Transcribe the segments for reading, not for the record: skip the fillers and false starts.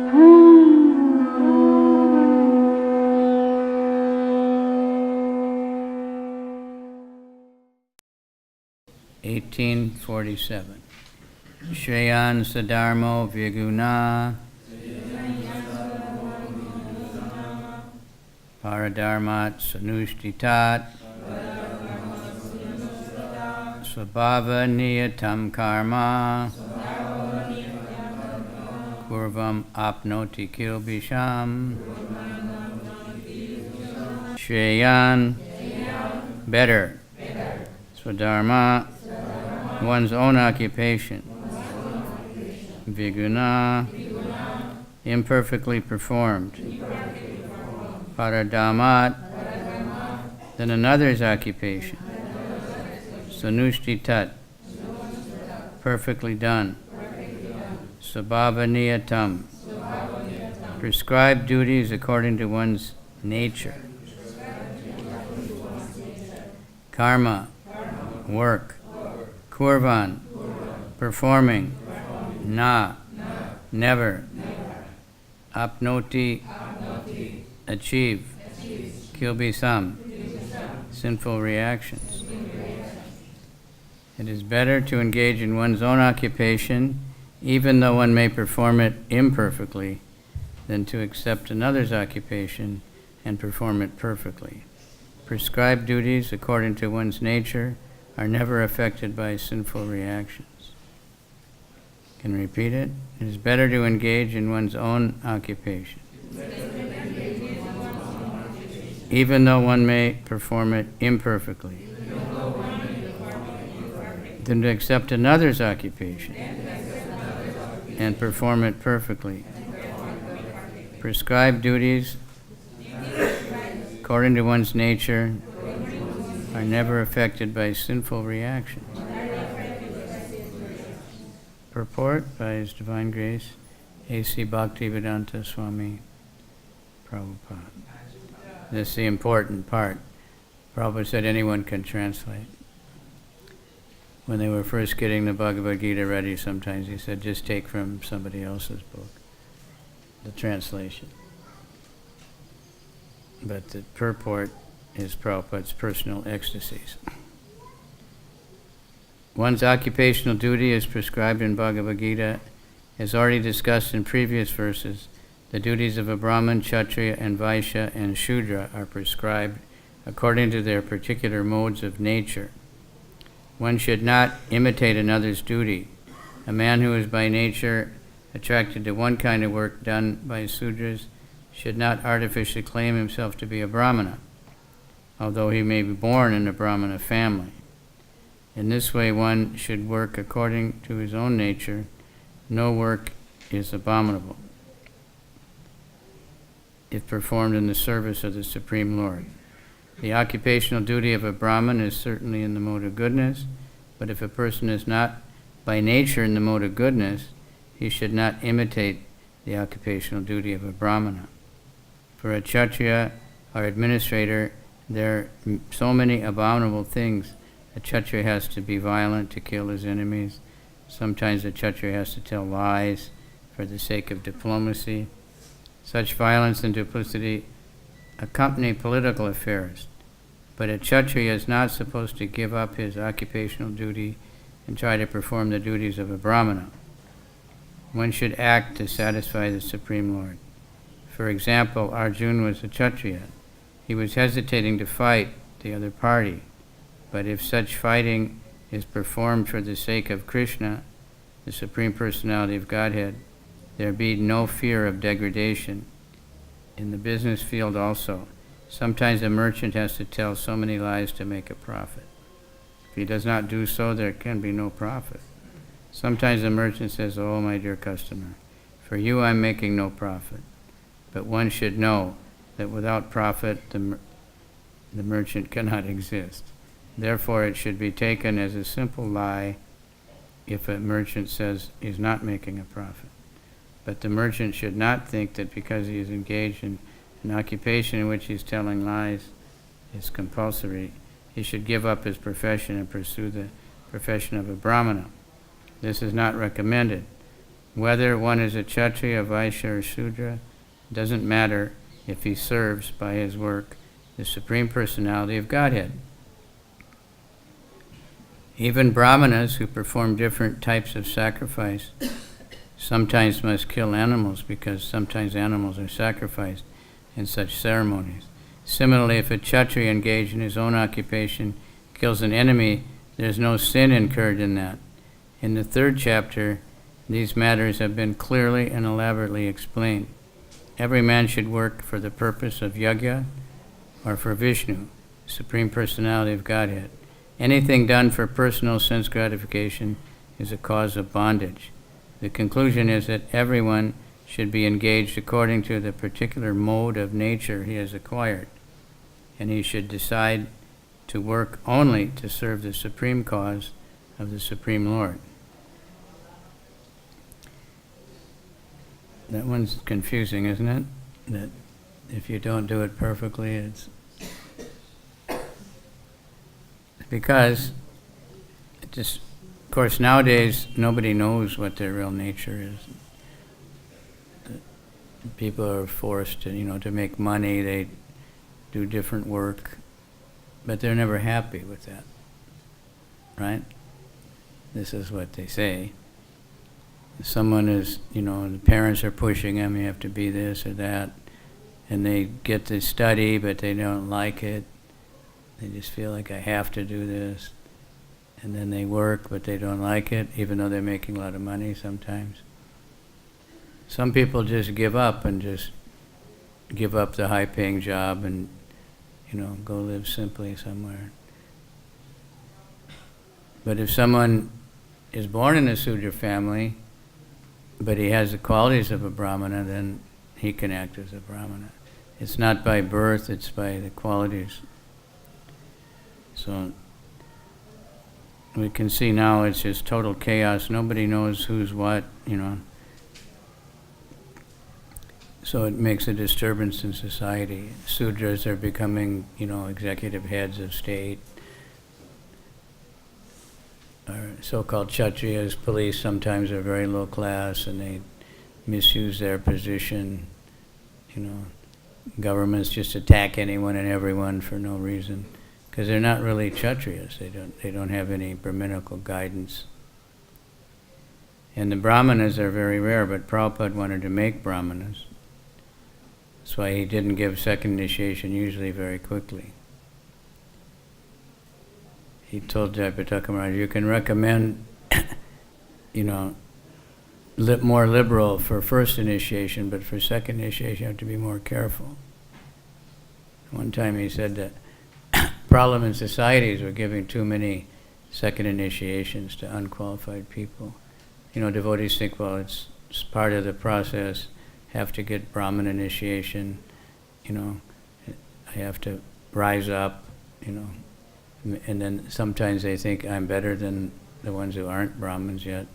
(1847). Shreyan Sadharmo Viguna Paradharmat Sanushtitat Svabhava Niyatam Karma Kurvam Apnoti Kilbisham. Shreyan, better. Swadharma, one's own occupation. Viguna, imperfectly performed. Paradharmat, then another's occupation. Sanushtitat, perfectly done. Sabhavaniyatam, prescribed duties according to one's nature. Karma, work. Kurvan, performing. Na, never. Apnoti, achieve. Kilbisam, sinful reactions. It is better to engage in one's own occupation, even though one may perform it imperfectly, than to accept another's occupation and perform it perfectly. Prescribed duties according to one's nature are never affected by sinful reactions. Can I repeat it? It is better to engage in one's own occupation, even though one may perform it imperfectly, than to accept another's occupation and perform it perfectly. Prescribed duties according to one's nature are never affected by sinful reactions. Purport by His Divine Grace, A.C. Bhakti-Vedanta Swami Prabhupada. This is the important part. Prabhupada said anyone can translate. When they were first getting the Bhagavad-Gita ready, sometimes he said, just take from somebody else's book, the translation. But the purport is Prabhupada's personal ecstasies. One's occupational duty is prescribed in Bhagavad-Gita. As already discussed in previous verses, the duties of a Brahman, Kshatriya, and Vaishya, and Shudra are prescribed according to their particular modes of nature. One should not imitate another's duty. A man who is by nature attracted to one kind of work done by Sudras should not artificially claim himself to be a Brahmana, although he may be born in a Brahmana family. In this way, one should work according to his own nature. No work is abominable if performed in the service of the Supreme Lord. The occupational duty of a Brahmin is certainly in the mode of goodness, but if a person is not by nature in the mode of goodness, he should not imitate the occupational duty of a Brahmana. For a Kshatriya or administrator, there are so many abominable things. A Kshatriya has to be violent to kill his enemies. Sometimes a Kshatriya has to tell lies for the sake of diplomacy. Such violence and duplicity accompany political affairs, but a Kshatriya is not supposed to give up his occupational duty and try to perform the duties of a Brahmana. One should act to satisfy the Supreme Lord. For example, Arjuna was a Kshatriya. He was hesitating to fight the other party, but if such fighting is performed for the sake of Krishna, the Supreme Personality of Godhead, there be no fear of degradation. In the business field also, sometimes a merchant has to tell so many lies to make a profit. If he does not do so, there can be no profit. Sometimes a merchant says, "Oh, my dear customer, for you I'm making no profit." But one should know that without profit, the merchant cannot exist. Therefore, it should be taken as a simple lie if a merchant says he's not making a profit. But the merchant should not think that because he is engaged in an occupation in which he's telling lies is compulsory, he should give up his profession and pursue the profession of a Brahmana. This is not recommended. Whether one is a Kshatriya, Vaishya, or Shudra, doesn't matter if he serves by his work the Supreme Personality of Godhead. Even Brahmanas who perform different types of sacrifice sometimes must kill animals because sometimes animals are sacrificed in such ceremonies. Similarly, if a Kshatriya engaged in his own occupation kills an enemy, there is no sin incurred in that. In the 3rd chapter, these matters have been clearly and elaborately explained. Every man should work for the purpose of yajna or for Vishnu, Supreme Personality of Godhead. Anything done for personal sense gratification is a cause of bondage. The conclusion is that everyone should be engaged according to the particular mode of nature he has acquired, and he should decide to work only to serve the supreme cause of the Supreme Lord. That one's confusing, isn't it? That if you don't do it perfectly, it's because it just, of course, nowadays nobody knows what their real nature is. People are forced to, to make money. They do different work, but they're never happy with that, right? This is what they say. Someone is, the parents are pushing them, you have to be this or that, and they get to study, but they don't like it. They just feel like, I have to do this. And then they work, but they don't like it, even though they're making a lot of money sometimes. Some people just give up and just give up the high-paying job and, go live simply somewhere. But if someone is born in a Sudra family, but he has the qualities of a Brahmana, then he can act as a Brahmana. It's not by birth, it's by the qualities. So we can see now it's just total chaos. Nobody knows who's what, So it makes a disturbance in society. Sudras are becoming, executive heads of state. Or so-called Kshatriyas, police sometimes are very low class and they misuse their position. Governments just attack anyone and everyone for no reason. Because they're not really Kshatriyas. They don't have any Brahminical guidance. And the Brahmanas are very rare, but Prabhupada wanted to make Brahmanas. That's why he didn't give second initiation usually very quickly. He told Jayapataka Maharaj, you can recommend, more liberal for first initiation, but for second initiation you have to be more careful. One time he said that problem in societies were giving too many second initiations to unqualified people. Devotees think, well, it's part of the process, have to get Brahman initiation, I have to rise up, and then sometimes they think I'm better than the ones who aren't Brahmins yet.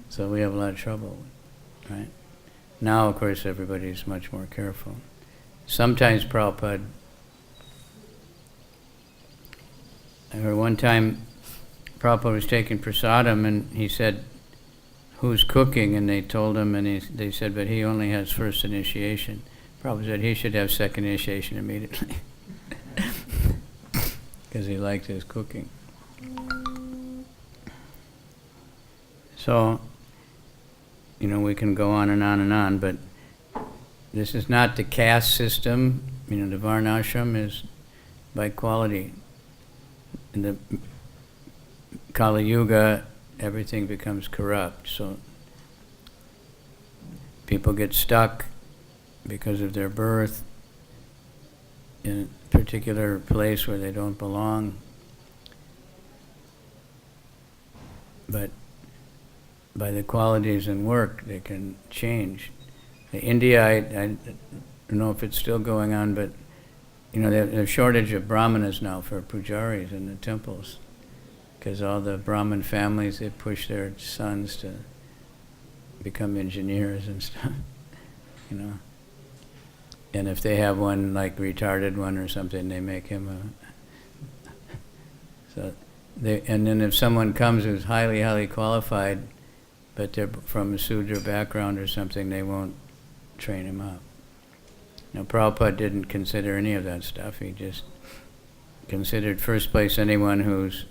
So we have a lot of trouble, right? Now, of course, everybody's much more careful. Sometimes Prabhupada, I heard one time Prabhupada was taking prasadam and he said, who's cooking? And they told him, and they said, but he only has first initiation. Prabhupada said he should have second initiation immediately. Because he liked his cooking. So, we can go on and on and on, but this is not the caste system. The Varnashram is by quality. In the Kali Yuga, everything becomes corrupt. So people get stuck because of their birth in a particular place where they don't belong. But by the qualities and work, they can change. In India, I don't know if it's still going on, but there's a shortage of brahmanas now for pujaris in the temples, because all the Brahmin families, they push their sons to become engineers and stuff, And if they have one, like retarded one or something, they make him and then if someone comes who's highly, highly qualified, but they're from a Sudra background or something, they won't train him up. Now, Prabhupada didn't consider any of that stuff. He just considered, first place, anyone who's,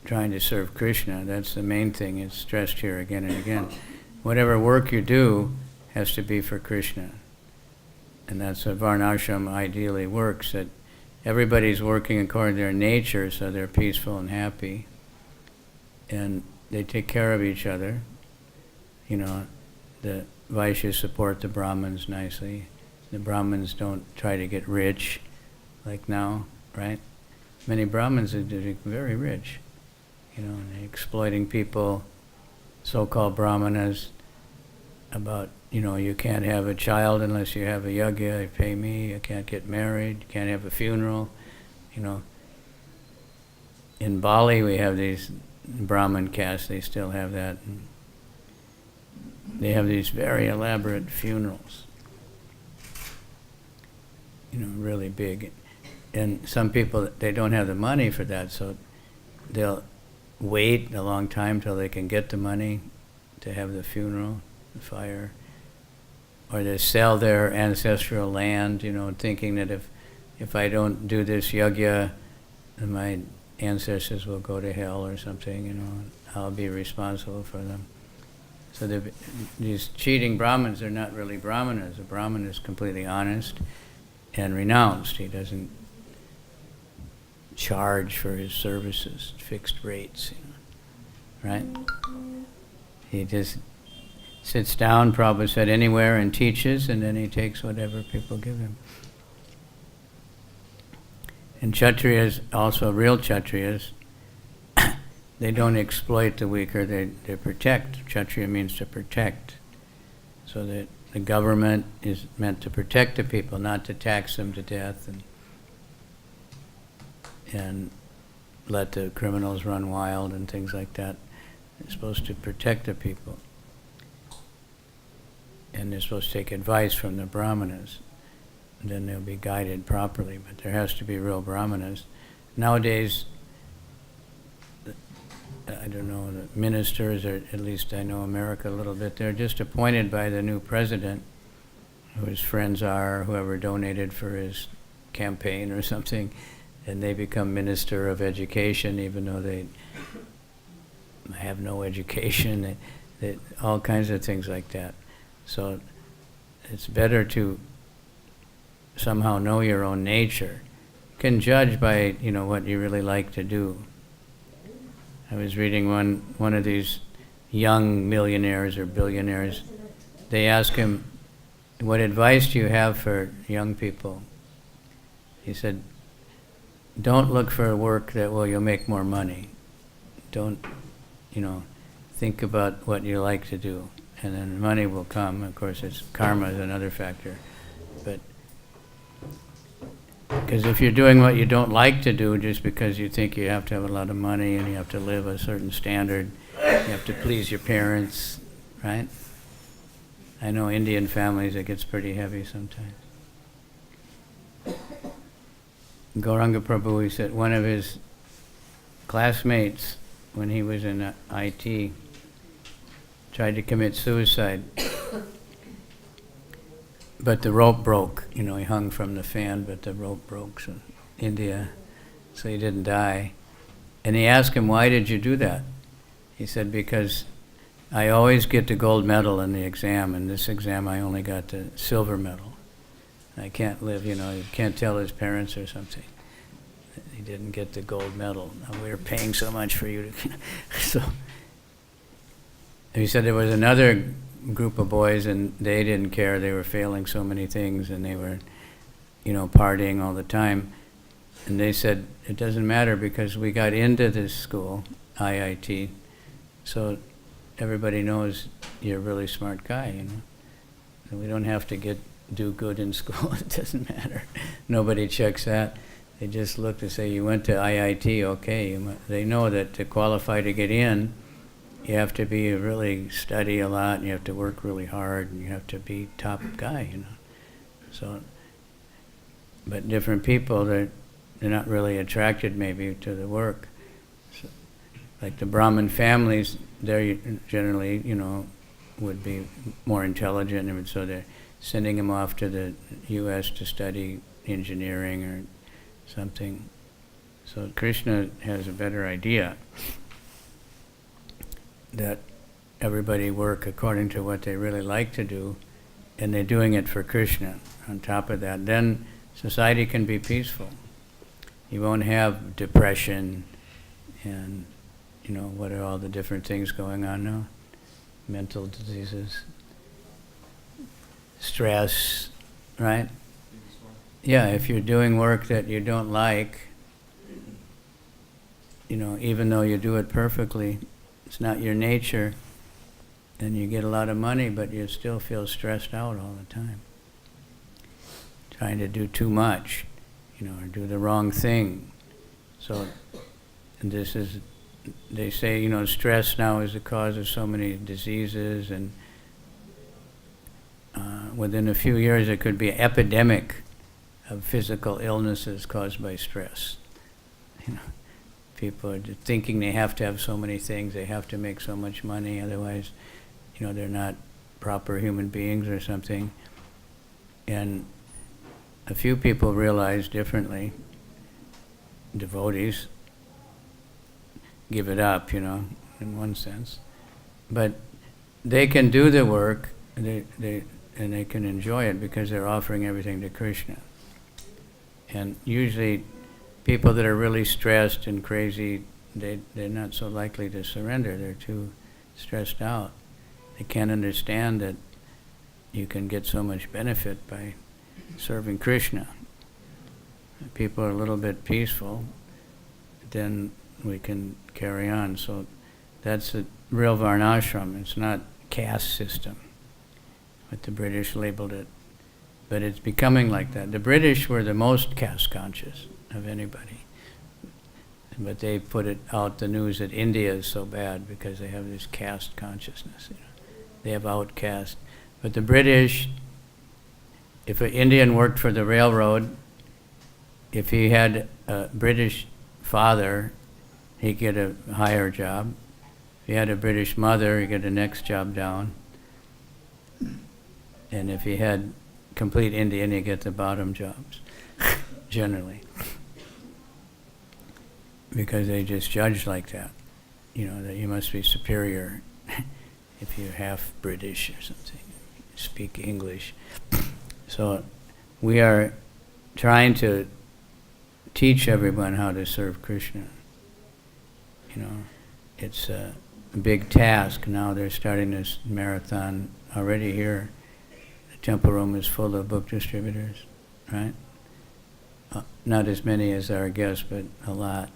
trying to serve Krishna. That's the main thing. It's stressed here again and again. Whatever work you do has to be for Krishna. And that's what Varnashram ideally works, that everybody's working according to their nature, so they're peaceful and happy. And they take care of each other. The Vaishyas support the Brahmins nicely. The Brahmins don't try to get rich, like now, right? Many Brahmins are very rich, and they're exploiting people, so-called Brahmanas, about, you can't have a child unless you have a yagya, you pay me, you can't get married, you can't have a funeral, In Bali we have these Brahmin castes, they still have that. And they have these very elaborate funerals, really big. And some people, they don't have the money for that, so they'll wait a long time till they can get the money to have the funeral, the fire. Or they sell their ancestral land, thinking that if I don't do this yagya, then my ancestors will go to hell or something, I'll be responsible for them. So these cheating Brahmins, they're not really Brahmanas. A Brahmin is completely honest and renounced. He doesn't charge for his services, fixed rates, right? He just sits down, Prabhupada said, anywhere and teaches, and then he takes whatever people give him. And Kshatriyas, also real Kshatriyas, they don't exploit the weaker, they protect. Kshatriya means to protect. So that the government is meant to protect the people, not to tax them to death and let the criminals run wild and things like that. They're supposed to protect the people. And they're supposed to take advice from the Brahmanas. And then they'll be guided properly. But there has to be real Brahmanas. Nowadays, I don't know, the ministers, or at least I know America a little bit, they're just appointed by the new president, who his friends are, whoever donated for his campaign or something, and they become minister of education, even though they have no education, all kinds of things like that. So it's better to somehow know your own nature. You can judge by, what you really like to do. I was reading one of these young millionaires or billionaires. They asked him, what advice do you have for young people? He said, don't look for work that, you'll make more money. Don't, think about what you like to do. And then money will come. Of course, karma is another factor. But because if you're doing what you don't like to do just because you think you have to have a lot of money and you have to live a certain standard, you have to please your parents, right? I know Indian families, it gets pretty heavy sometimes. Gauranga Prabhu, he said one of his classmates, when he was in IT, tried to commit suicide. But the rope broke, he hung from the fan, but the rope broke, so India, so he didn't die. And he asked him, why did you do that? He said, because I always get the gold medal in the exam, and this exam I only got the silver medal. I can't live, he can't tell his parents or something. He didn't get the gold medal. Now we're paying so much for you to, so. He said there was another group of boys and they didn't care. They were failing so many things and they were, partying all the time. And they said, it doesn't matter because we got into this school, IIT, so everybody knows you're a really smart guy, And we don't have to do good in school. It doesn't matter. Nobody checks that. They just look to say, you went to IIT, okay. They know that to qualify to get in, you have to really study a lot, and you have to work really hard, and you have to be top guy, So, but different people, they're not really attracted maybe to the work. So, Like the Brahmin families, they're generally, would be more intelligent, and so they're sending them off to the U.S. to study engineering or something. So Krishna has a better idea that everybody work according to what they really like to do, and they're doing it for Krishna. On top of that, then society can be peaceful. You won't have depression and, what are all the different things going on now? Mental diseases, stress, right? Yeah, if you're doing work that you don't like, even though you do it perfectly, it's not your nature, then you get a lot of money, but you still feel stressed out all the time. Trying to do too much, or do the wrong thing. So, and this is, they say, stress now is the cause of so many diseases, and within a few years it could be an epidemic of physical illnesses caused by stress. People are thinking they have to have so many things, they have to make so much money, otherwise, they're not proper human beings or something. And a few people realize differently. Devotees give it up, in one sense. But they can do the work, and they can enjoy it because they're offering everything to Krishna. And usually people that are really stressed and crazy, they're not so likely to surrender. They're too stressed out. They can't understand that you can get so much benefit by serving Krishna. If people are a little bit peaceful, then we can carry on. So that's a real varnashram. It's not caste system, what the British labeled it. But it's becoming like that. The British were the most caste conscious of anybody. But they put it out the news that India is so bad because they have this caste consciousness. They have outcaste. But the British, if an Indian worked for the railroad, if he had a British father, he'd get a higher job. If he had a British mother, he'd get the next job down. And if he had complete Indian, he'd get the bottom jobs, generally. Because they just judge like that, that you must be superior if you're half British or something, speak English. So we are trying to teach everyone how to serve Krishna. It's a big task. Now they're starting this marathon already here. The temple room is full of book distributors, right? Not as many as our guests, but a lot.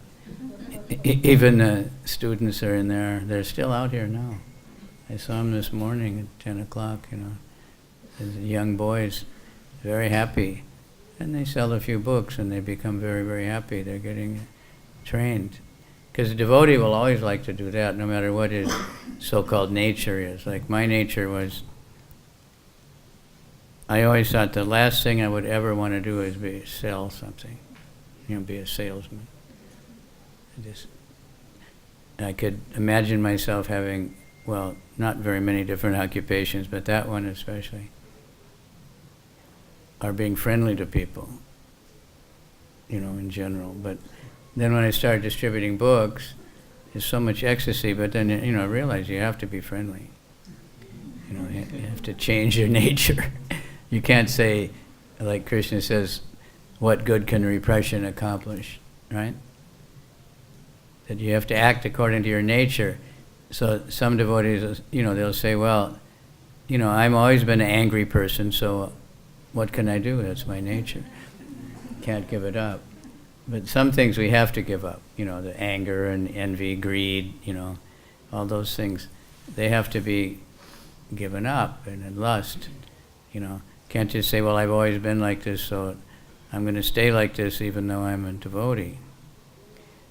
Even the students are in there. They're still out here now. I saw them this morning at 10 o'clock, The young boys, very happy. And they sell a few books and they become very, very happy. They're getting trained. Because a devotee will always like to do that, no matter what his so-called nature is. Like my nature was, I always thought the last thing I would ever want to do is sell something, be a salesman. I could imagine myself having, not very many different occupations, but that one especially, are being friendly to people, in general. But then when I started distributing books, there's so much ecstasy, but then, I realized you have to be friendly. You have to change your nature. You can't say, like Krishna says, what good can repression accomplish, right? That you have to act according to your nature. So some devotees, they'll say, I've always been an angry person, so what can I do? That's my nature. Can't give it up. But some things we have to give up, the anger and envy, greed, all those things. They have to be given up, and lust, Can't just say, I've always been like this, so I'm going to stay like this even though I'm a devotee.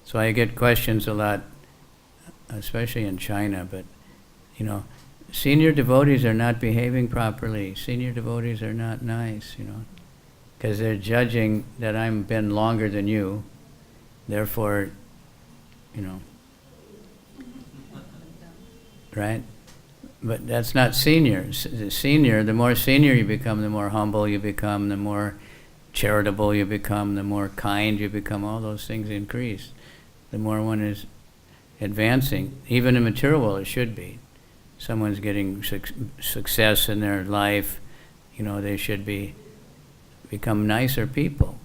So I get questions a lot, especially in China, but, senior devotees are not behaving properly. Senior devotees are not nice, because they're judging that I've been longer than you. Therefore, right? But that's not senior. The more senior you become, the more humble you become, the more charitable you become, the more kind you become. All those things increase. The more one is advancing, even in material world, it should be. Someone's getting success in their life, they should become nicer people.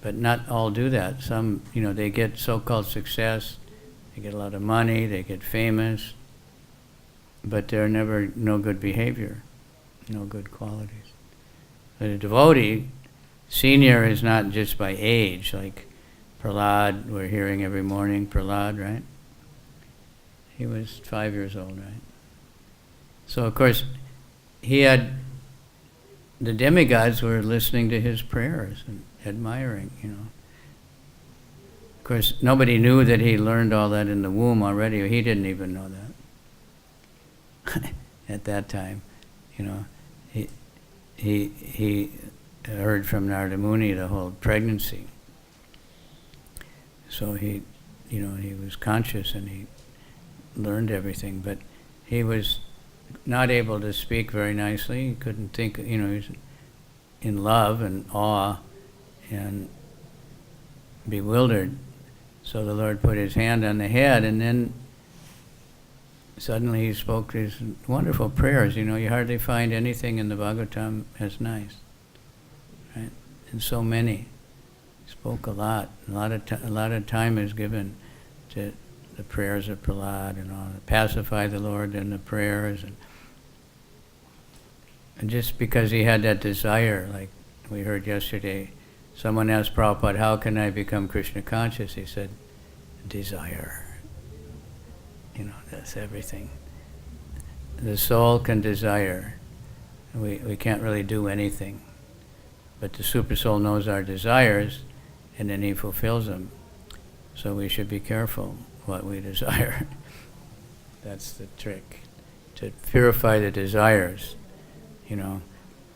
But not all do that. Some, they get so-called success, they get a lot of money, they get famous, but they're never no good behavior, no good qualities. But a devotee, senior is not just by age, like Prahlad, we're hearing every morning, Prahlad, right? He was 5 years old, right? So, of course, the demigods were listening to his prayers and admiring, Of course, nobody knew that he learned all that in the womb already. He didn't even know that at that time. He heard from Narada Muni the whole pregnancy. So he was conscious and he learned everything, but he was not able to speak very nicely. He couldn't think, he was in love and awe and bewildered. So the Lord put his hand on the head, and then suddenly he spoke these wonderful prayers. You hardly find anything in the Bhagavatam as nice, right? And so many. He spoke a lot. A lot of time is given to the prayers of Prahlad and all. Pacify the Lord in the prayers, and just because he had that desire, like we heard yesterday, someone asked Prabhupada, how can I become Krishna conscious? He said, desire. That's everything. The soul can desire. We can't really do anything. But the super soul knows our desires, and then he fulfills them. So we should be careful what we desire. That's the trick, to purify the desires,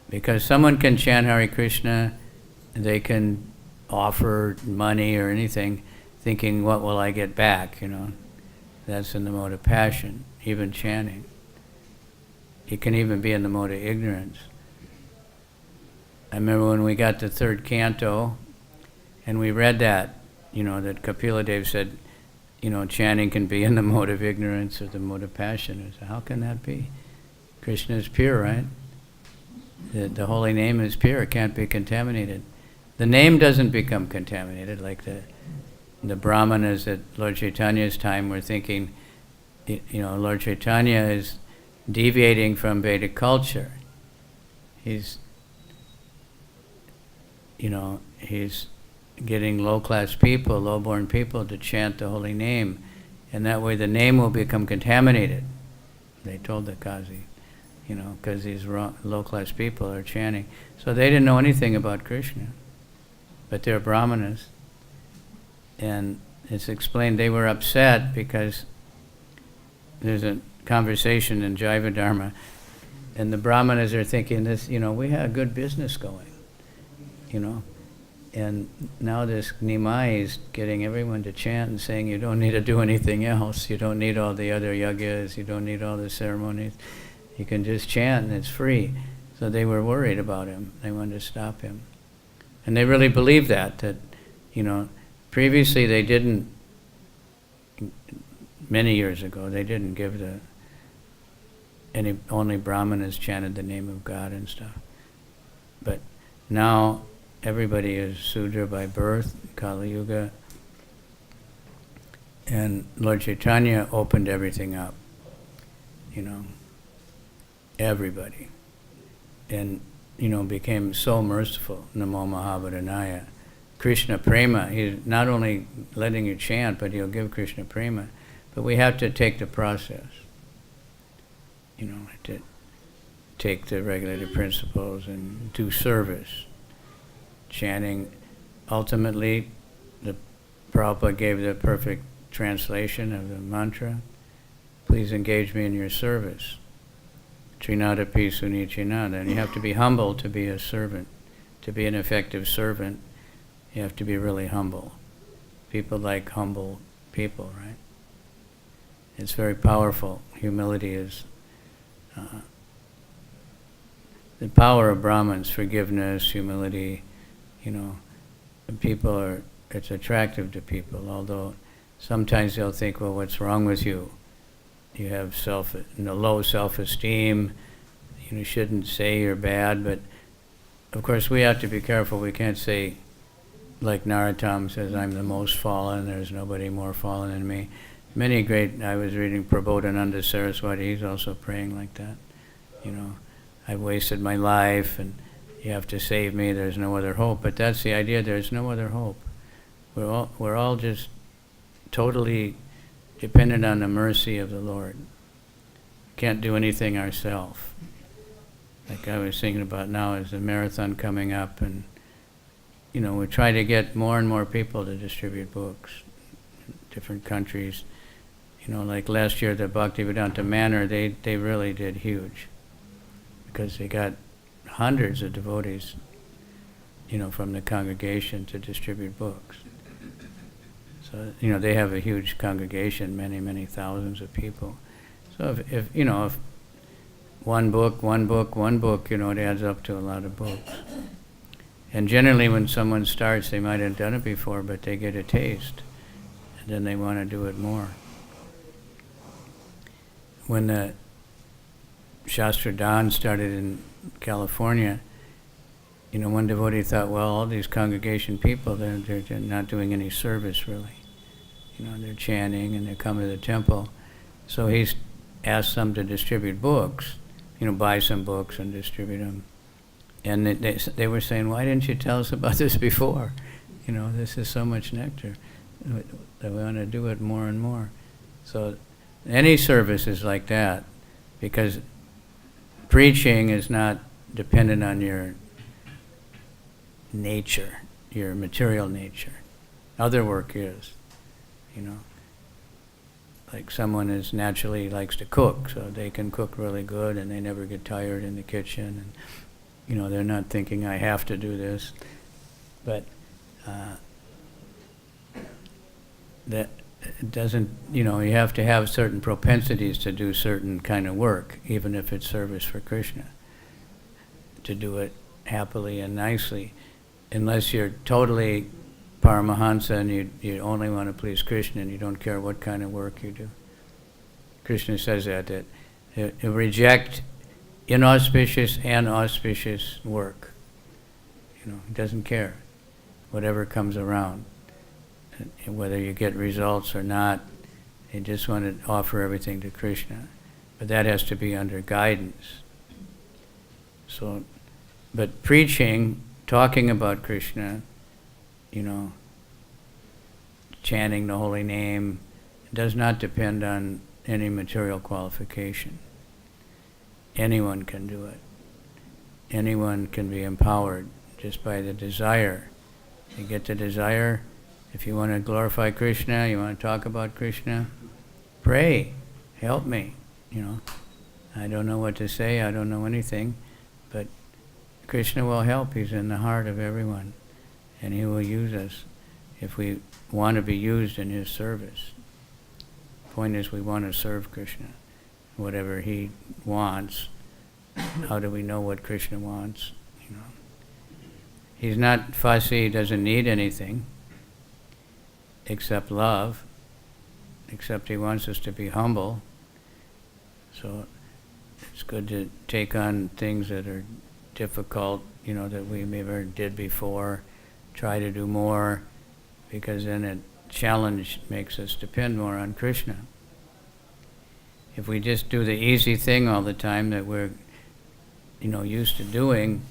Because someone can chant Hare Krishna, they can offer money or anything, thinking, what will I get back, That's in the mode of passion, even chanting. It can even be in the mode of ignorance. I remember when we got to third canto, and we read that, that Kapila Dev said, chanting can be in the mode of ignorance or the mode of passion. I said, how can that be? Krishna is pure, right? The holy name is pure, it can't be contaminated. The name doesn't become contaminated, like the brahmanas at Lord Chaitanya's time were thinking, Lord Chaitanya is deviating from Vedic culture. He's getting low-class people, low-born people to chant the holy name, and that way the name will become contaminated. They told the Qazi, because these low-class people are chanting. So they didn't know anything about Krishna, but they're brahmanas. And it's explained they were upset because there's a conversation in Jaiva Dharma, and the brahmanas are thinking this, we had a good business going, and now this Nimai is getting everyone to chant and saying you don't need to do anything else, you don't need all the other yagyas, you don't need all the ceremonies, you can just chant and it's free. So they were worried about him, they wanted to stop him. And they really believed that previously they didn't, many years ago, they didn't give only brahmanas chanted the name of God and stuff. But now everybody is Sudra by birth, Kali Yuga, and Lord Chaitanya opened everything up, everybody. And, became so merciful, Namo Mahabharanaya. Krishna Prema, he's not only letting you chant, but he'll give Krishna Prema. But we have to take the process, to take the regulated principles and do service. Chanting, ultimately, the Prabhupada gave the perfect translation of the mantra, please engage me in your service. Trinadapi Sunichinada. And you have to be humble to be a servant. To be an effective servant, you have to be really humble. People like humble people, right? It's very powerful. Humility is the power of Brahmans, forgiveness, humility, it's attractive to people, although sometimes they'll think, well, what's wrong with you? You have low self-esteem, you shouldn't say you're bad, but of course we have to be careful. We can't say, like Narottam says, I'm the most fallen, there's nobody more fallen than me. I was reading Prabodhananda Saraswati, he's also praying like that. I've wasted my life and you have to save me, there's no other hope. But that's the idea, there's no other hope. We're all just totally dependent on the mercy of the Lord. Can't do anything ourselves. Like I was thinking about now is the marathon coming up, and we try to get more and more people to distribute books in different countries. Like last year, the Bhakti-Vedanta Manor, they really did huge, because they got hundreds of devotees, from the congregation to distribute books. So, they have a huge congregation, many, many thousands of people. So if one book, it adds up to a lot of books. And generally when someone starts, they might have done it before, but they get a taste, and then they want to do it more. When the Shastra Dan started in California, one devotee thought, well, all these congregation people, they're not doing any service really. They're chanting and they're coming to the temple. So he asked them to distribute books, buy some books and distribute them. And they were saying, why didn't you tell us about this before? This is so much nectar that we want to do it more and more. So any service is like that, because preaching is not dependent on your nature, your material nature. Other work is, like someone is naturally likes to cook, so they can cook really good and they never get tired in the kitchen, and they're not thinking I have to do this, but that doesn't, you have to have certain propensities to do certain kind of work, even if it's service for Krishna, to do it happily and nicely. Unless you're totally Paramahansa and you only want to please Krishna and you don't care what kind of work you do. Krishna says that you reject inauspicious and auspicious work. He doesn't care, whatever comes around. And whether you get results or not, you just want to offer everything to Krishna. But that has to be under guidance. So, but preaching, talking about Krishna, chanting the holy name, does not depend on any material qualification. Anyone can do it. Anyone can be empowered just by the desire. You get the desire. If you want to glorify Krishna, you want to talk about Krishna, pray, help me, I don't know what to say, I don't know anything, but Krishna will help. He's in the heart of everyone, and he will use us if we want to be used in his service. The point is, we want to serve Krishna, whatever he wants. How do we know what Krishna wants? He's not fussy, he doesn't need anything except love, except he wants us to be humble. So it's good to take on things that are difficult, that we never did before, try to do more, because then a challenge makes us depend more on Krishna. If we just do the easy thing all the time that we're, used to doing,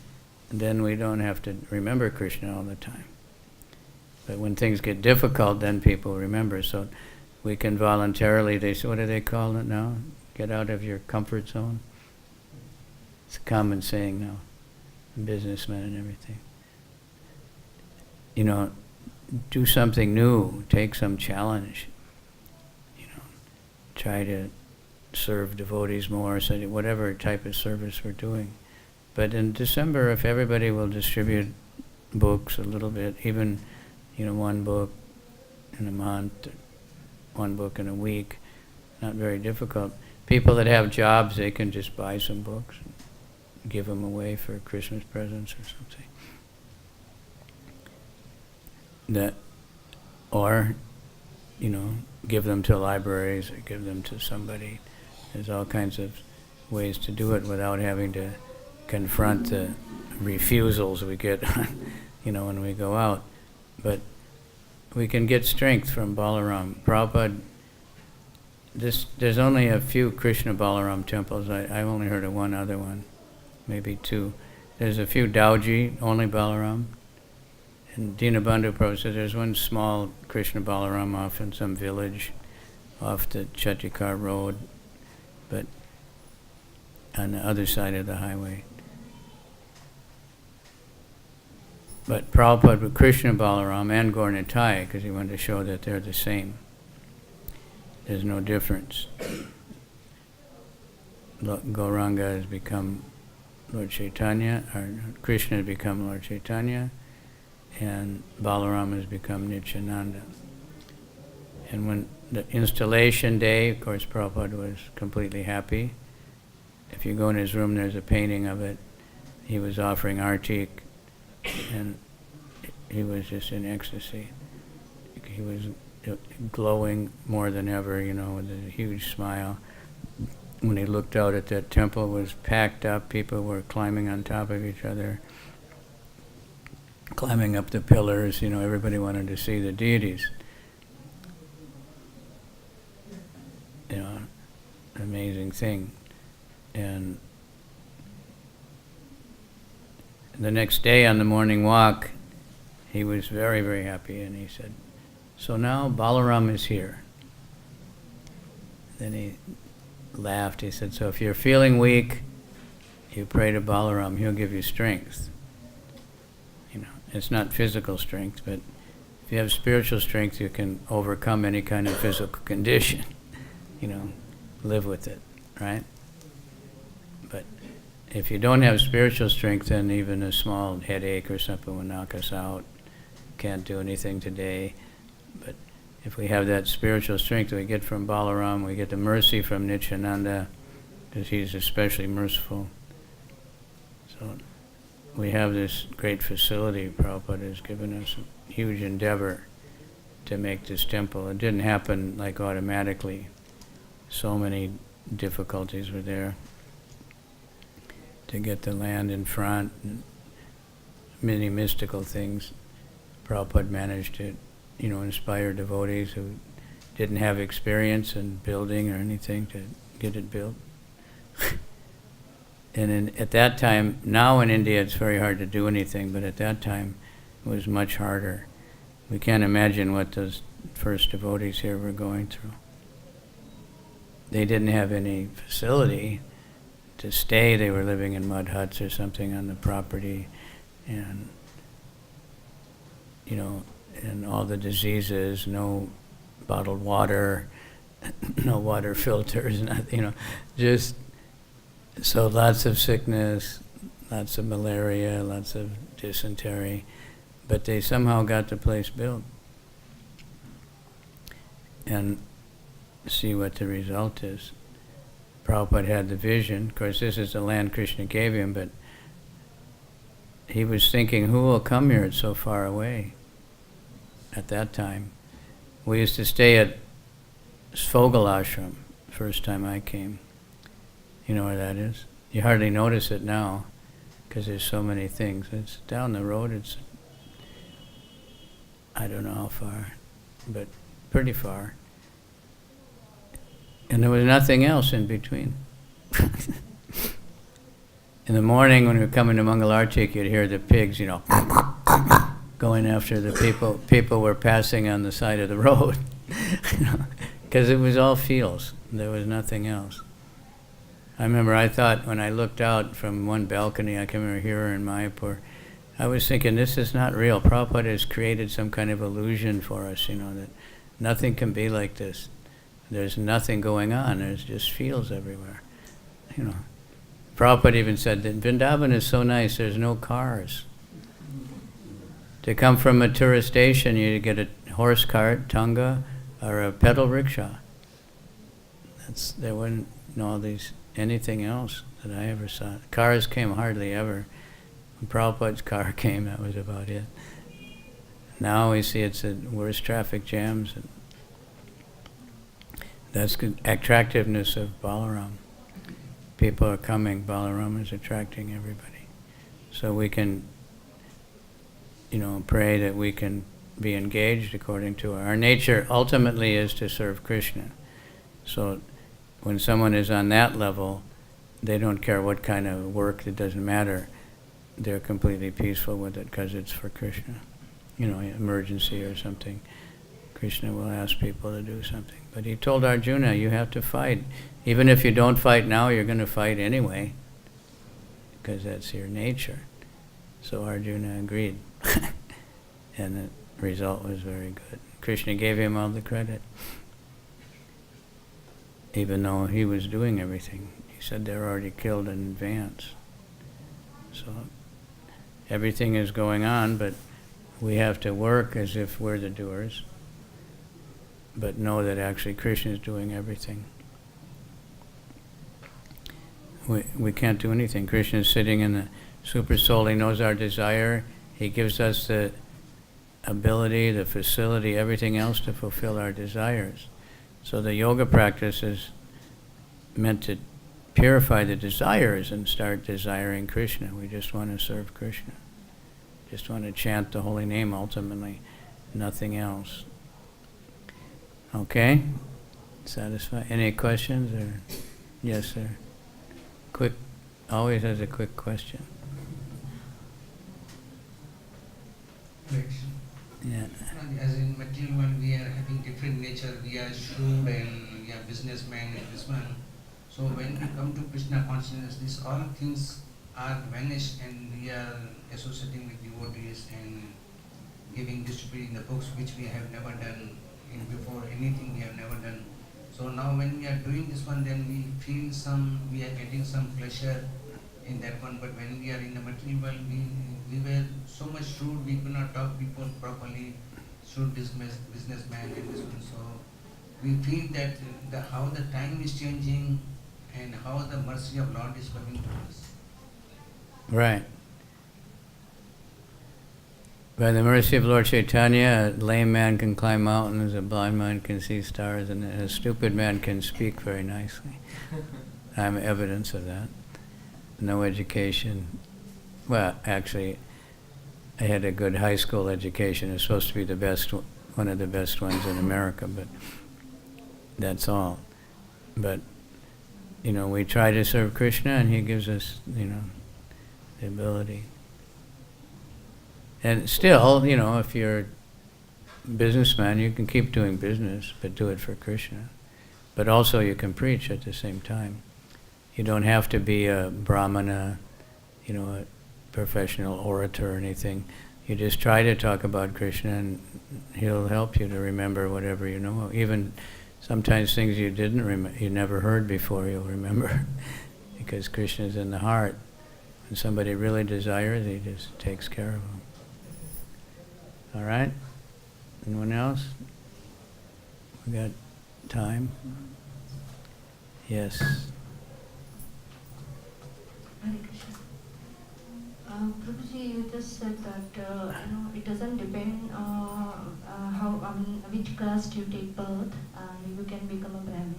then we don't have to remember Krishna all the time. But when things get difficult, then people remember. So we can voluntarily, what do they call it now? Get out of your comfort zone. It's a common saying now, businessmen and everything. Do something new, take some challenge. Try to serve devotees more, so whatever type of service we're doing. But in December, if everybody will distribute books a little bit, even one book in a month, one book in a week, not very difficult. People that have jobs, they can just buy some books and give them away for Christmas presents or something. Or, give them to libraries or give them to somebody. There's all kinds of ways to do it without having to confront the refusals we get, when we go out. But we can get strength from Balaram. Prabhupada, there's only a few Krishna Balaram temples. I've only heard of one other one, maybe two. There's a few Dauji, only Balaram. And Dinabandhu Prabhu said there's one small Krishna Balaram off in some village off the Chatikar road, but on the other side of the highway. But Prabhupada with Krishna Balaram and Gaur Nitai, because he wanted to show that they're the same. There's no difference. Gauranga has become Lord Chaitanya, or Krishna has become Lord Chaitanya, and Balaram has become Nityananda. And when the installation day, of course, Prabhupada was completely happy. If you go in his room, there's a painting of it. He was offering artik, and he was just in ecstasy. He was glowing more than ever, with a huge smile. When he looked out at that temple, it was packed up. People were climbing on top of each other, climbing up the pillars. Everybody wanted to see the deities. Amazing thing. And the next day on the morning walk, he was very, very happy, and he said, "So now Balaram is here." Then he laughed. He said, "So if you're feeling weak, you pray to Balaram. He'll give you strength." It's not physical strength, but if you have spiritual strength, you can overcome any kind of physical condition. Live with it, right? But if you don't have spiritual strength, then even a small headache or something will knock us out. Can't do anything today. But if we have that spiritual strength we get from Balaram, we get the mercy from Nityananda, because he's especially merciful. So we have this great facility. Prabhupada has given us a huge endeavor to make this temple. It didn't happen like automatically. So many difficulties were there to get the land in front, and many mystical things. Prabhupada managed to, inspire devotees who didn't have experience in building or anything to get it built. And at that time, now in India it's very hard to do anything, but at that time it was much harder. We can't imagine what those first devotees here were going through. They didn't have any facility to stay. They were living in mud huts or something on the property, and and all the diseases, no bottled water, no water filters, just so lots of sickness, lots of malaria, lots of dysentery, but they somehow got the place built. And see what the result is. Prabhupada had the vision. Of course, this is the land Krishna gave him, but he was thinking, who will come here? It's so far away at that time. We used to stay at Sphogel Ashram, first time I came. You know where that is? You hardly notice it now, because there's so many things. It's down the road. It's, I don't know how far, but pretty far. And there was nothing else in between. In the morning when we were coming to Mangalartik, you'd hear the pigs, going after the people. People were passing on the side of the road, because it was all fields. There was nothing else. I remember I thought when I looked out from one balcony, I can remember here in Mayapur, I was thinking, this is not real. Prabhupada has created some kind of illusion for us, that nothing can be like this. There's nothing going on. There's just fields everywhere. Prabhupada even said that Vrindavan is so nice, there's no cars. To come from Mathura station, you get a horse cart, tanga, or a pedal rickshaw. There wasn't anything else that I ever saw. Cars came hardly ever. When Prabhupada's car came, that was about it. Now we see it's the worst traffic jams. And that's the attractiveness of Balaram. People are coming, Balaram is attracting everybody. So we can, pray that we can be engaged according to our nature. Ultimately is to serve Krishna. So when someone is on that level, they don't care what kind of work, it doesn't matter. They're completely peaceful with it because it's for Krishna. Emergency or something. Krishna will ask people to do something. But he told Arjuna, you have to fight. Even if you don't fight now, you're going to fight anyway, because that's your nature. So Arjuna agreed. And the result was very good. Krishna gave him all the credit, even though he was doing everything. He said they're already killed in advance. So everything is going on, but we have to work as if we're the doers, but know that actually Krishna is doing everything. We can't do anything. Krishna is sitting in the super soul. He knows our desire. He gives us the ability, the facility, everything else to fulfill our desires. So the yoga practice is meant to purify the desires and start desiring Krishna. We just want to serve Krishna. Just want to chant the holy name ultimately, nothing else. Okay? Satisfied? Any questions? Or yes, sir. Quick, always has a quick question. Yeah. As in material world, we are having different nature. We are shrewd and we are businessman and this one. So when we come to Krishna consciousness, these all things are vanished, and we are associating with devotees and distributing the books, which we have never done before. Anything we have never done. So now when we are doing this one, then we feel we are getting some pleasure in that one. But when we are in the material world, we were so much shrewd, we could not talk people properly, shrewd businessman and this one. So we feel that how the time is changing and how the mercy of Lord is coming to us. Right. By the mercy of Lord Chaitanya, a lame man can climb mountains, a blind man can see stars, and a stupid man can speak very nicely. I'm evidence of that. No education. Well, actually, I had a good high school education. It's supposed to be the best, one of the best ones in America, but that's all. But, we try to serve Krishna, and he gives us, the ability. And still, if you're a businessman, you can keep doing business, but do it for Krishna. But also you can preach at the same time. You don't have to be a brahmana, a professional orator or anything. You just try to talk about Krishna, and he'll help you to remember whatever you know. Even sometimes things you you never heard before, you'll remember, because Krishna is in the heart. When somebody really desires, he just takes care of them. All right? Anyone else? We got time? Yes. Hare Krishna. Prabhuji, you just said that it doesn't depend which caste you take birth, and you can become a Brahmin.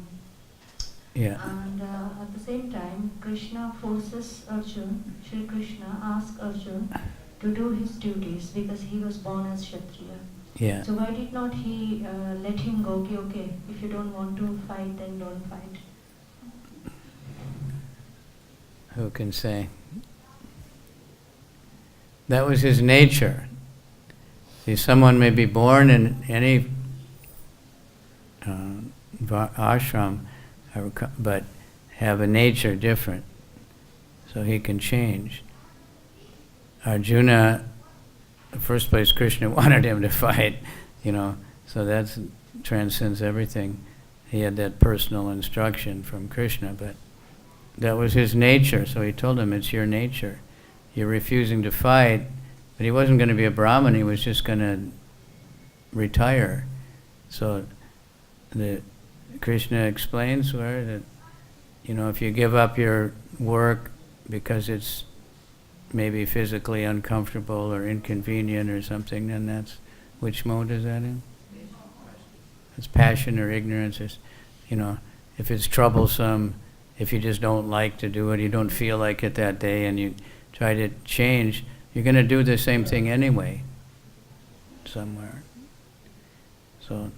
Yeah. And at the same time, Krishna forces Arjun. Shri Krishna asks Arjun to do his duties because he was born as Kshatriya. Yeah. So why did not he let him go? Okay, if you don't want to fight, then don't fight. Who can say? That was his nature. See, someone may be born in any ashram, but have a nature different, so he can change. Arjuna, in the first place, Krishna wanted him to fight, so that transcends everything. He had that personal instruction from Krishna, but that was his nature, so he told him, it's your nature. You're refusing to fight, but he wasn't going to be a Brahmin, he was just going to retire. So the Krishna explains where that, if you give up your work because it's maybe physically uncomfortable or inconvenient or something, then that's, which mode is that in? It's passion or ignorance. It's, if it's troublesome, if you just don't like to do it, you don't feel like it that day, and you try to change, you're going to do the same thing anyway, somewhere. So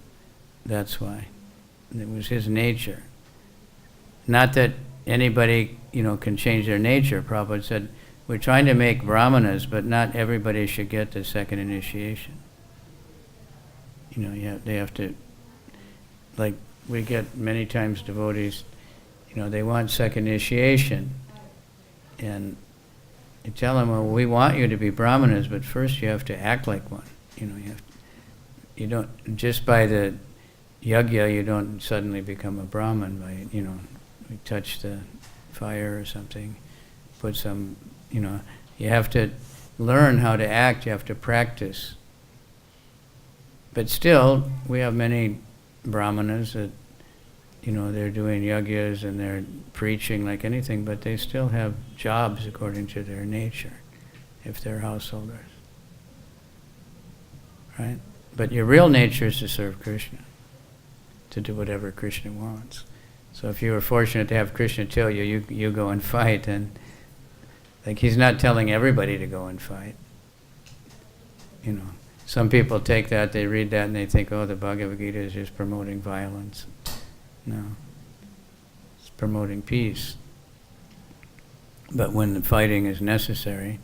that's why. It was his nature. Not that anybody, can change their nature. Prabhupada said, we're trying to make brahmanas, but not everybody should get the second initiation. They have to, like we get many times devotees, they want second initiation. And you tell them, well, we want you to be brahmanas, but first you have to act like one. You don't, just by the yajna, you don't suddenly become a brahman by, you touch the fire or something, put some, you have to learn how to act, you have to practice. But still, we have many brahmanas that, they're doing yajnas and they're preaching like anything, but they still have jobs according to their nature, if they're householders. Right? But your real nature is to serve Krishna, to do whatever Krishna wants. So if you were fortunate to have Krishna tell you, you go and fight, and like he's not telling everybody to go and fight. Some people take that, they read that, and they think, oh, the Bhagavad-Gita is just promoting violence. No. It's promoting peace. But when the fighting is necessary,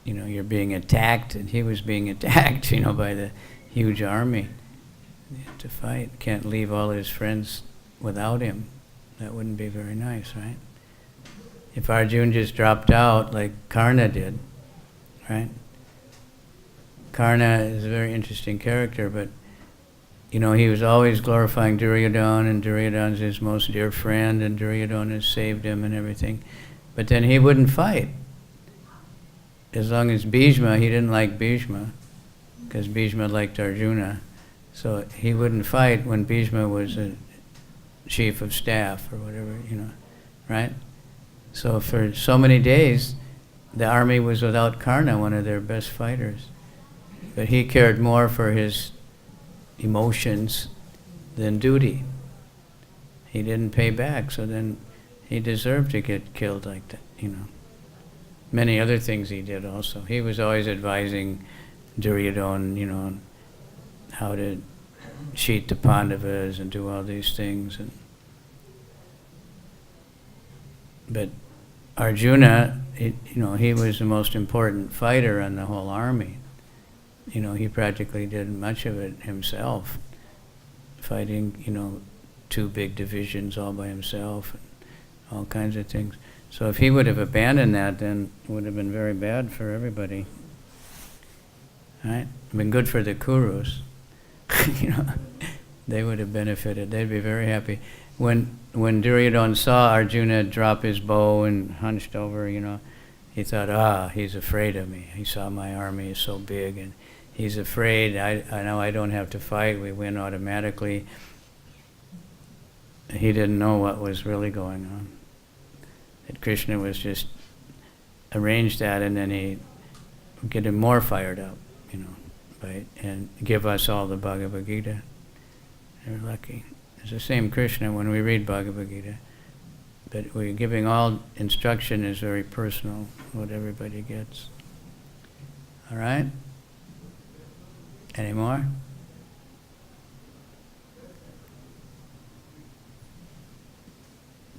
you're being attacked, and he was being attacked, by the huge army. You have to fight. Can't leave all his friends without him. That wouldn't be very nice, right? If Arjuna just dropped out like Karna did, right? Karna is a very interesting character, but he was always glorifying Duryodhana, and Duryodhana's his most dear friend, and Duryodhana has saved him and everything. But then he wouldn't fight. As long as Bhishma, he didn't like Bhishma, because Bhishma liked Arjuna. So he wouldn't fight when Bhishma was a chief of staff or whatever, right? So for so many days, the army was without Karna, one of their best fighters. But he cared more for his emotions than duty. He didn't pay back, so then he deserved to get killed like that, Many other things he did also. He was always advising Duryodhana, how to cheat the Pandavas and do all these things. But Arjuna, he was the most important fighter in the whole army. He practically did much of it himself, fighting, 2 big divisions all by himself, and all kinds of things. So if he would have abandoned that, then it would have been very bad for everybody. Right? Been good for the Kurus. They would have benefited. They'd be very happy. When Duryodhana saw Arjuna drop his bow and hunched over, he thought, he's afraid of me. He saw my army is so big, and he's afraid. I know I don't have to fight. We win automatically. He didn't know what was really going on. That Krishna was just arranged that, and then he would get him more fired up, and give us all the Bhagavad-Gita. They're lucky. It's the same Krishna when we read Bhagavad-Gita, but we're giving all instruction is very personal, what everybody gets. All right? Any more?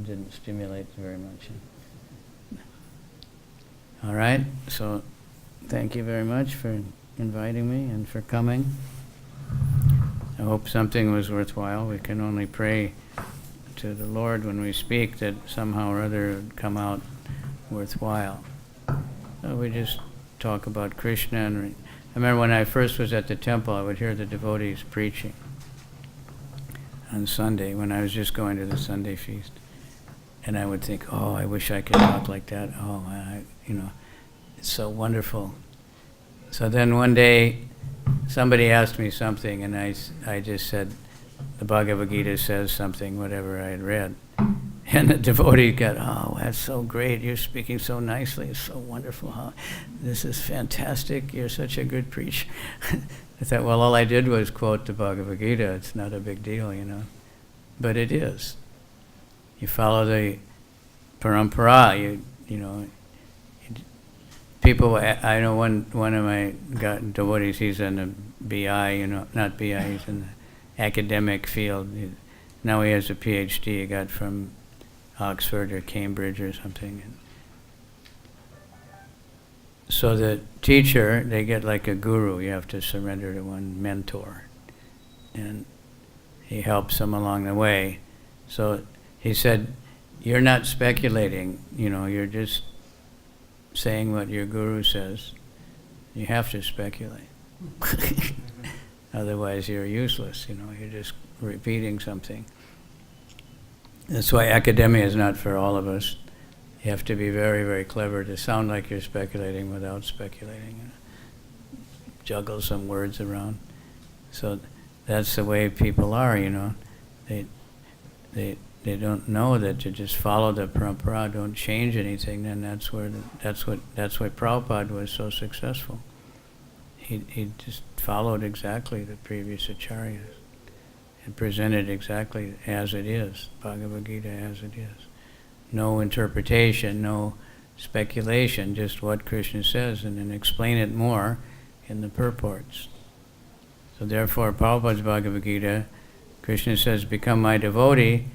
Didn't stimulate very much. All right, so thank you very much for inviting me and for coming. I hope something was worthwhile. We can only pray to the Lord when we speak that somehow or other it would come out worthwhile. So we just talk about Krishna. And I remember when I first was at the temple, I would hear the devotees preaching on Sunday when I was just going to the Sunday feast. And I would think, oh, I wish I could talk like that. Oh, it's so wonderful. So then one day, somebody asked me something, and I just said, the Bhagavad-Gita says something, whatever I had read. And the devotee got, oh, that's so great, you're speaking so nicely, it's so wonderful, this is fantastic, you're such a good preacher. I thought, well, all I did was quote the Bhagavad-Gita, it's not a big deal, But it is. You follow the parampara, people, I know one of my devotees, he's in the BI, not BI, he's in the academic field. Now he has a PhD he got from Oxford or Cambridge or something. So the teacher, they get like a guru, you have to surrender to one mentor. And he helps them along the way. So he said, you're not speculating, you're just saying what your guru says. You have to speculate. Otherwise you're useless, you're just repeating something. That's why academia is not for all of us. You have to be very, very clever to sound like you're speculating without speculating. Juggle some words around. So that's the way people are, They don't know that to just follow the parampara, don't change anything. Then that's why Prabhupada was so successful. He just followed exactly the previous acharyas and presented exactly as it is, Bhagavad-Gita as it is. No interpretation, no speculation, just what Krishna says, and then explain it more in the purports. So therefore, Prabhupada's Bhagavad-Gita, Krishna says, become my devotee.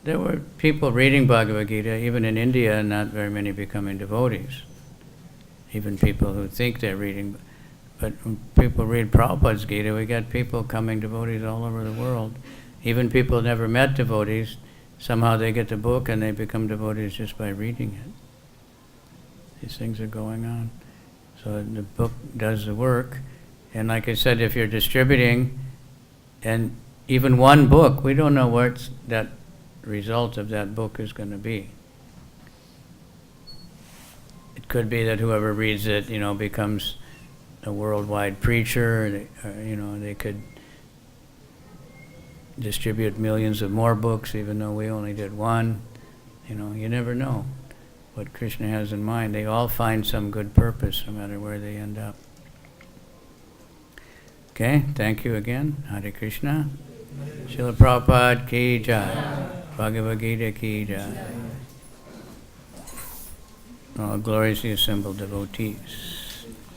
There were people reading Bhagavad-Gita, even in India, not very many becoming devotees. Even people who think they're reading. But when people read Prabhupada's Gita, we got people coming devotees all over the world. Even people who never met devotees, somehow they get the book and they become devotees just by reading it. These things are going on. So the book does the work. And like I said, if you're distributing, and even one book, we don't know what that result of that book is going to be. It could be that whoever reads it, becomes a worldwide preacher. They could distribute millions of more books, even though we only did one. You never know what Krishna has in mind. They all find some good purpose, no matter where they end up. Okay, thank you again. Hare Krishna. Srila Prabhupada ki jai. Bhagavad-Gita ki jai. All glories to the assembled devotees.